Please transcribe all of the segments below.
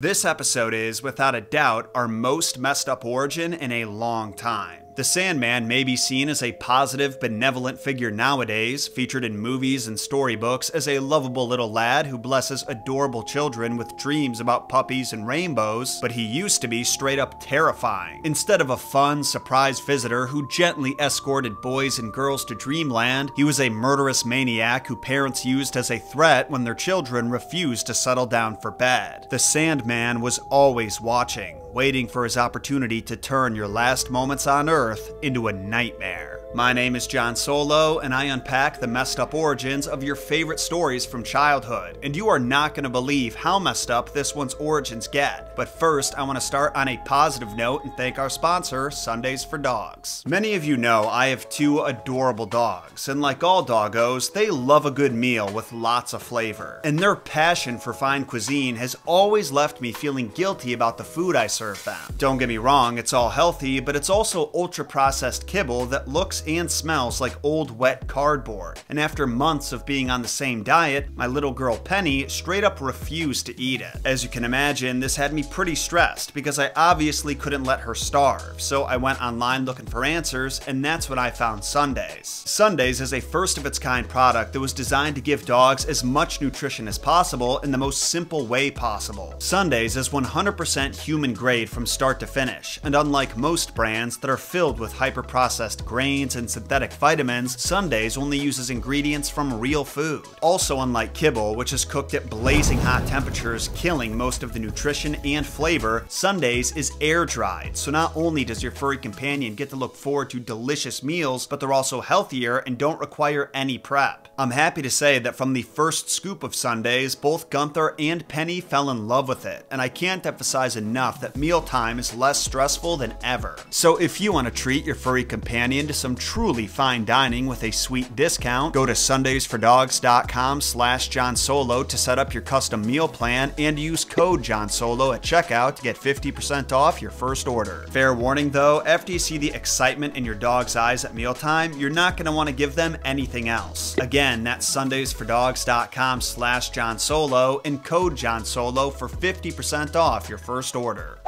This episode is, without a doubt, our most messed up origin in a long time. The Sandman may be seen as a positive, benevolent figure nowadays, featured in movies and storybooks as a lovable little lad who blesses adorable children with dreams about puppies and rainbows, but he used to be straight up terrifying. Instead of a fun, surprise visitor who gently escorted boys and girls to dreamland, he was a murderous maniac who parents used as a threat when their children refused to settle down for bed. The Sandman was always watching, waiting for his opportunity to turn your last moments on Earth into a nightmare. My name is John Solo, and I unpack the messed up origins of your favorite stories from childhood, and you are not going to believe how messed up this one's origins get. But first, I want to start on a positive note and thank our sponsor, Sundays for Dogs. Many of you know I have two adorable dogs, and like all doggos, they love a good meal with lots of flavor. And their passion for fine cuisine has always left me feeling guilty about the food I serve them. Don't get me wrong, it's all healthy, but it's also ultra-processed kibble that looks and smells like old wet cardboard. And after months of being on the same diet, my little girl Penny straight up refused to eat it. As you can imagine, this had me pretty stressed because I obviously couldn't let her starve, so I went online looking for answers, and that's when I found Sundays. Sundays is a first-of-its-kind product that was designed to give dogs as much nutrition as possible in the most simple way possible. Sundays is 100% human grade from start to finish, and unlike most brands that are filled with hyper-processed grains and synthetic vitamins, Sundays only uses ingredients from real food. Also, unlike kibble, which is cooked at blazing hot temperatures, killing most of the nutrition and flavor, Sundays is air-dried, so not only does your furry companion get to look forward to delicious meals, but they're also healthier and don't require any prep. I'm happy to say that from the first scoop of Sundays, both Gunther and Penny fell in love with it, and I can't emphasize enough that mealtime is less stressful than ever. So if you want to treat your furry companion to some truly fine dining with a sweet discount, go to sundaysfordogs.com/JohnSolo to set up your custom meal plan and use code JohnSolo at checkout to get 50% off your first order. Fair warning though, after you see the excitement in your dog's eyes at mealtime, you're not going to want to give them anything else. Again, that's sundaysfordogs.com/JohnSolo and code JohnSolo for 50% off your first order.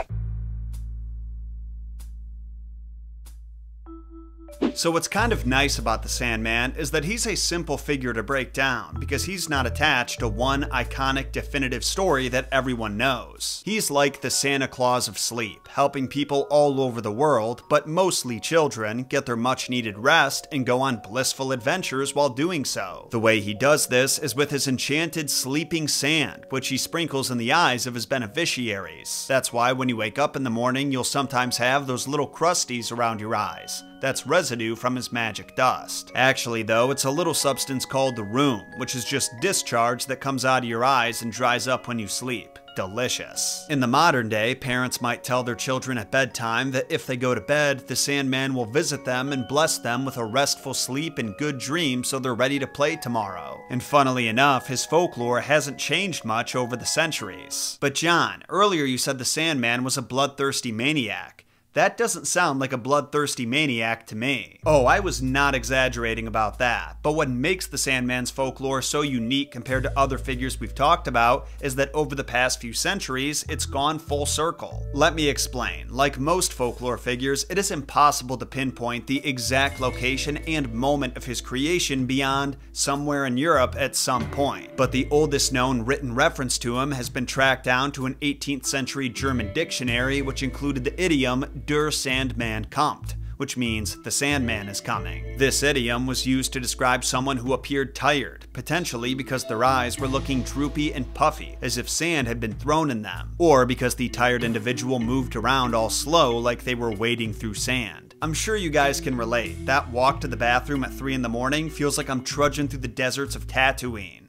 So what's kind of nice about the Sandman is that he's a simple figure to break down because he's not attached to one iconic definitive story that everyone knows. He's like the Santa Claus of sleep, helping people all over the world, but mostly children, get their much needed rest and go on blissful adventures while doing so. The way he does this is with his enchanted sleeping sand, which he sprinkles in the eyes of his beneficiaries. That's why when you wake up in the morning, you'll sometimes have those little crusties around your eyes. That's residue from his magic dust. Actually though, it's a little substance called the rheum, which is just discharge that comes out of your eyes and dries up when you sleep. Delicious. In the modern day, parents might tell their children at bedtime that if they go to bed, the Sandman will visit them and bless them with a restful sleep and good dreams so they're ready to play tomorrow. And funnily enough, his folklore hasn't changed much over the centuries. But John, earlier you said the Sandman was a bloodthirsty maniac. That doesn't sound like a bloodthirsty maniac to me. Oh, I was not exaggerating about that. But what makes the Sandman's folklore so unique compared to other figures we've talked about is that over the past few centuries, it's gone full circle. Let me explain. Like most folklore figures, it is impossible to pinpoint the exact location and moment of his creation beyond somewhere in Europe at some point. But the oldest known written reference to him has been tracked down to an 18th century German dictionary, which included the idiom Der Sandman kommt, which means the Sandman is coming. This idiom was used to describe someone who appeared tired, potentially because their eyes were looking droopy and puffy, as if sand had been thrown in them, or because the tired individual moved around all slow like they were wading through sand. I'm sure you guys can relate. That walk to the bathroom at 3 in the morning feels like I'm trudging through the deserts of Tatooine.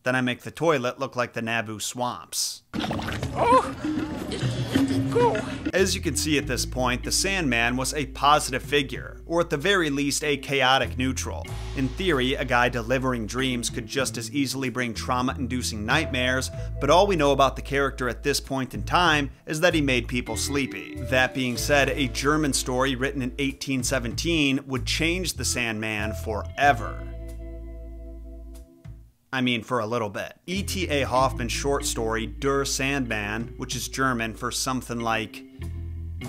Then I make the toilet look like the Naboo swamps. Oh. As you can see at this point, the Sandman was a positive figure, or at the very least a chaotic neutral. In theory, a guy delivering dreams could just as easily bring trauma-inducing nightmares, but all we know about the character at this point in time is that he made people sleepy. That being said, a German story written in 1817 would change the Sandman forever. I mean, for a little bit. E.T.A. Hoffmann's short story, Der Sandman, which is German for something like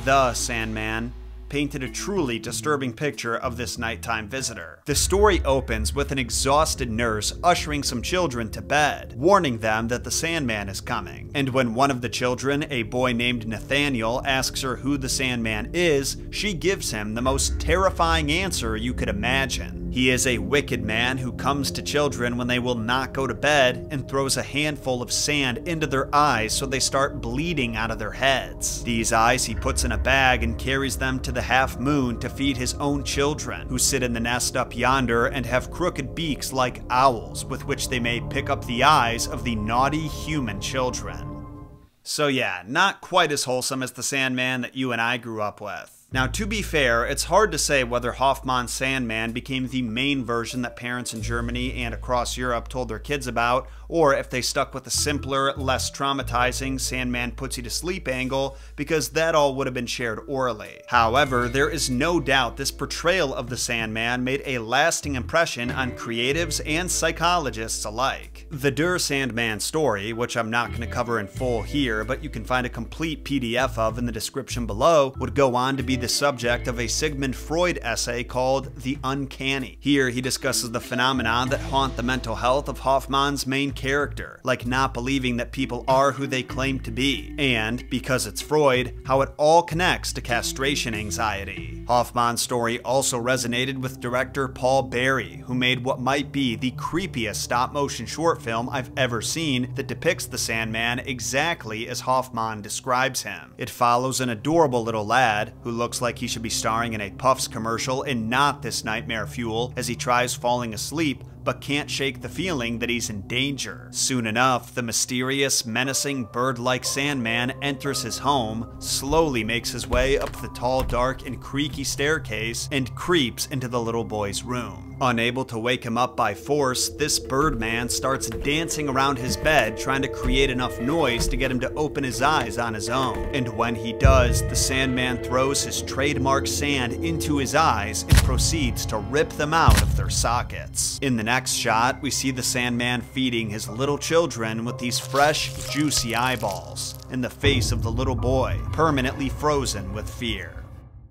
The Sandman, painted a truly disturbing picture of this nighttime visitor. The story opens with an exhausted nurse ushering some children to bed, warning them that the Sandman is coming. And when one of the children, a boy named Nathaniel, asks her who the Sandman is, she gives him the most terrifying answer you could imagine. He is a wicked man who comes to children when they will not go to bed and throws a handful of sand into their eyes so they start bleeding out of their heads. These eyes he puts in a bag and carries them to the half moon to feed his own children, who sit in the nest up yonder and have crooked beaks like owls with which they may pick up the eyes of the naughty human children. So yeah, not quite as wholesome as the Sandman that you and I grew up with. Now, to be fair, it's hard to say whether Hoffmann's Sandman became the main version that parents in Germany and across Europe told their kids about, or if they stuck with the simpler, less traumatizing Sandman puts you to sleep angle, because that all would have been shared orally. However, there is no doubt this portrayal of the Sandman made a lasting impression on creatives and psychologists alike. The Der Sandman story, which I'm not going to cover in full here, but you can find a complete PDF of in the description below, would go on to be the subject of a Sigmund Freud essay called The Uncanny. Here he discusses the phenomena that haunt the mental health of Hoffmann's main character, like not believing that people are who they claim to be, and, because it's Freud, how it all connects to castration anxiety. Hoffmann's story also resonated with director Paul Barry, who made what might be the creepiest stop-motion short film I've ever seen that depicts the Sandman exactly as Hoffmann describes him. It follows an adorable little lad who looks like he should be starring in a Puffs commercial and not this nightmare fuel as he tries falling asleep, but can't shake the feeling that he's in danger. Soon enough, the mysterious, menacing, bird-like Sandman enters his home, slowly makes his way up the tall, dark, and creaky staircase, and creeps into the little boy's room. Unable to wake him up by force, this Birdman starts dancing around his bed, trying to create enough noise to get him to open his eyes on his own. And when he does, the Sandman throws his trademark sand into his eyes and proceeds to rip them out of their sockets. In the next shot, we see the Sandman feeding his little children with these fresh, juicy eyeballs, in the face of the little boy, permanently frozen with fear.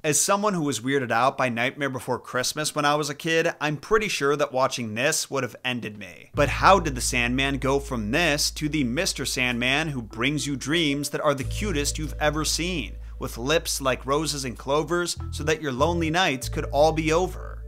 As someone who was weirded out by Nightmare Before Christmas when I was a kid, I'm pretty sure that watching this would have ended me. But how did the Sandman go from this to the Mr. Sandman who brings you dreams that are the cutest you've ever seen, with lips like roses and clovers so that your lonely nights could all be over?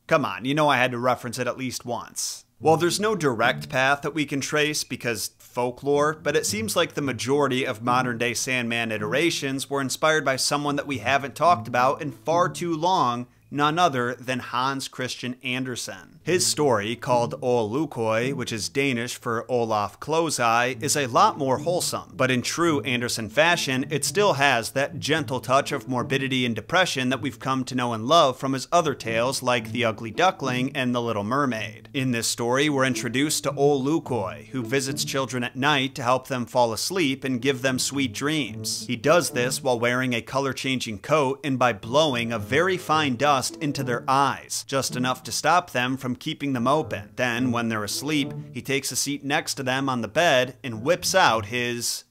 Come on, you know I had to reference it at least once. While there's no direct path that we can trace because folklore, but it seems like the majority of modern-day Sandman iterations were inspired by someone that we haven't talked about in far too long, none other than Hans Christian Andersen. His story, called Ol Lukøy, which is Danish for Olaf Close-Eye, is a lot more wholesome, but in true Andersen fashion, it still has that gentle touch of morbidity and depression that we've come to know and love from his other tales like The Ugly Duckling and The Little Mermaid. In this story, we're introduced to Ol Lukøy, who visits children at night to help them fall asleep and give them sweet dreams. He does this while wearing a color-changing coat and by blowing a very fine dust into their eyes, just enough to stop them from keeping them open. Then, when they're asleep, he takes a seat next to them on the bed and whips out his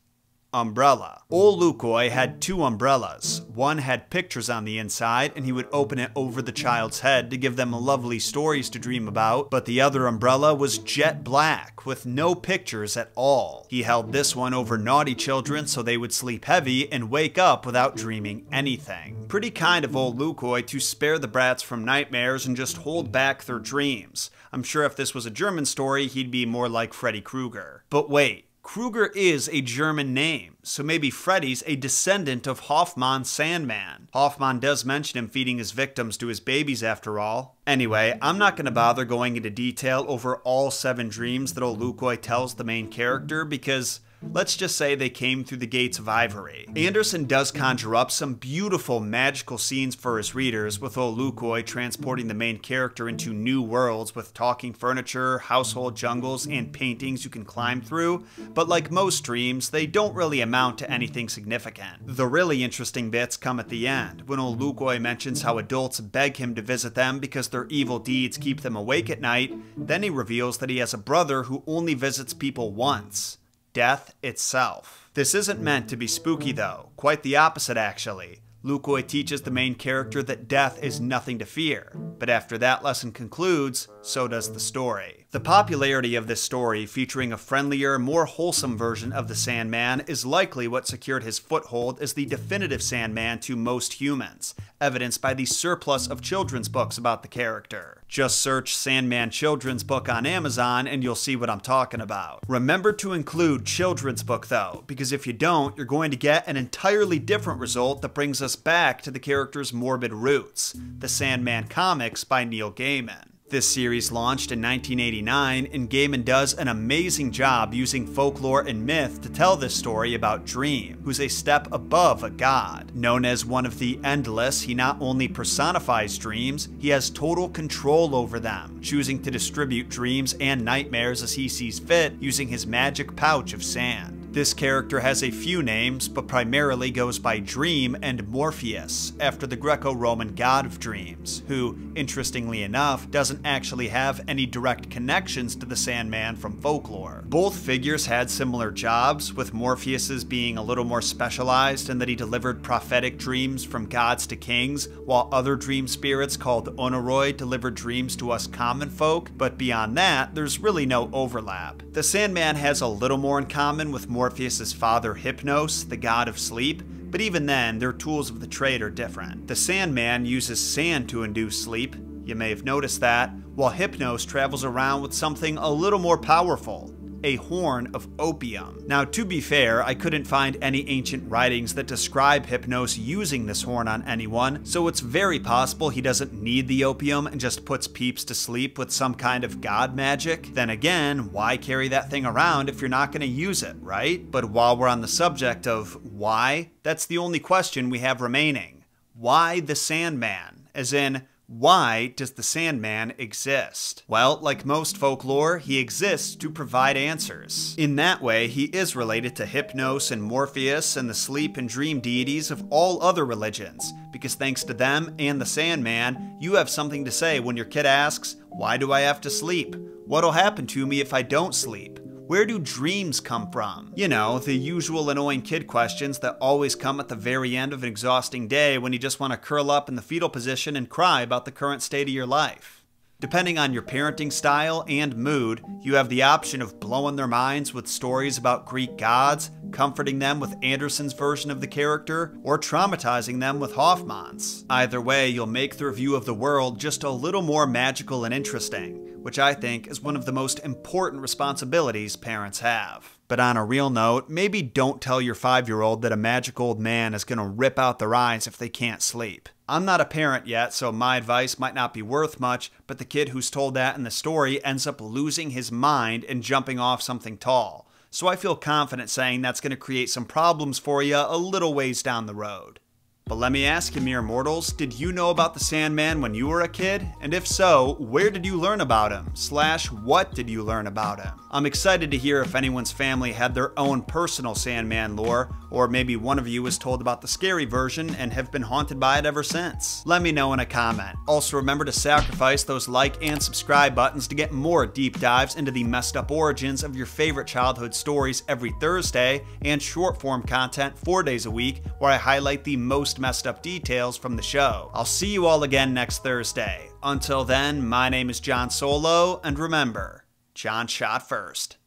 umbrella. Ol Lukøy had two umbrellas. One had pictures on the inside, and he would open it over the child's head to give them lovely stories to dream about, but the other umbrella was jet black, with no pictures at all. He held this one over naughty children so they would sleep heavy and wake up without dreaming anything. Pretty kind of Ol Lukøy to spare the brats from nightmares and just hold back their dreams. I'm sure if this was a German story, he'd be more like Freddy Krueger. But wait. Krueger is a German name, so maybe Freddy's a descendant of Hoffmann's Sandman. Hoffmann does mention him feeding his victims to his babies after all. Anyway, I'm not going to bother going into detail over all 7 dreams that Ol Lukøy tells the main character because Let's just say they came through the gates of ivory. Anderson does conjure up some beautiful magical scenes for his readers, with Olukoi transporting the main character into new worlds with talking furniture, household jungles, and paintings you can climb through, but like most dreams, they don't really amount to anything significant. The really interesting bits come at the end, when Olukoi mentions how adults beg him to visit them because their evil deeds keep them awake at night. Then he reveals that he has a brother who only visits people once. Death itself. This isn't meant to be spooky though, quite the opposite actually. Lukoi teaches the main character that death is nothing to fear, but after that lesson concludes, so does the story. The popularity of this story, featuring a friendlier, more wholesome version of the Sandman, is likely what secured his foothold as the definitive Sandman to most humans, evidenced by the surplus of children's books about the character. Just search Sandman children's book on Amazon and you'll see what I'm talking about. Remember to include children's book though, because if you don't, you're going to get an entirely different result that brings us back to the character's morbid roots, the Sandman comics by Neil Gaiman. This series launched in 1989, and Gaiman does an amazing job using folklore and myth to tell this story about Dream, who's a step above a god. Known as one of the Endless, he not only personifies dreams, he has total control over them, choosing to distribute dreams and nightmares as he sees fit using his magic pouch of sand. This character has a few names, but primarily goes by Dream and Morpheus, after the Greco-Roman god of dreams, who, interestingly enough, doesn't actually have any direct connections to the Sandman from folklore. Both figures had similar jobs, with Morpheus's being a little more specialized in that he delivered prophetic dreams from gods to kings, while other dream spirits called Onoroi delivered dreams to us common folk, but beyond that, there's really no overlap. The Sandman has a little more in common with Morpheus's father Hypnos, the god of sleep, but even then, their tools of the trade are different. The Sandman uses sand to induce sleep, you may have noticed that, while Hypnos travels around with something a little more powerful, a horn of opium. Now, to be fair, I couldn't find any ancient writings that describe Hypnos using this horn on anyone, so it's very possible he doesn't need the opium and just puts peeps to sleep with some kind of god magic. Then again, why carry that thing around if you're not going to use it, right? But while we're on the subject of why, that's the only question we have remaining. Why the Sandman? As in, why does the Sandman exist? Well, like most folklore, he exists to provide answers. In that way, he is related to Hypnos and Morpheus and the sleep and dream deities of all other religions, because thanks to them and the Sandman, you have something to say when your kid asks, "Why do I have to sleep? What'll happen to me if I don't sleep? Where do dreams come from?" You know, the usual annoying kid questions that always come at the very end of an exhausting day when you just want to curl up in the fetal position and cry about the current state of your life. Depending on your parenting style and mood, you have the option of blowing their minds with stories about Greek gods, comforting them with Anderson's version of the character, or traumatizing them with Hoffman's. Either way, you'll make their view of the world just a little more magical and interesting, which I think is one of the most important responsibilities parents have. But on a real note, maybe don't tell your 5-year-old that a magic old man is going to rip out their eyes if they can't sleep. I'm not a parent yet, so my advice might not be worth much, but the kid who's told that in the story ends up losing his mind and jumping off something tall. So I feel confident saying that's going to create some problems for you a little ways down the road. But let me ask you, mere mortals, did you know about the Sandman when you were a kid? And if so, where did you learn about him? / what did you learn about him? I'm excited to hear if anyone's family had their own personal Sandman lore, or maybe one of you was told about the scary version and have been haunted by it ever since. Let me know in a comment. Also remember to sacrifice those like and subscribe buttons to get more deep dives into the messed up origins of your favorite childhood stories every Thursday, and short form content 4 days a week where I highlight the most messed up details from the show. I'll see you all again next Thursday. Until then, my name is John Solo, and remember, John shot first.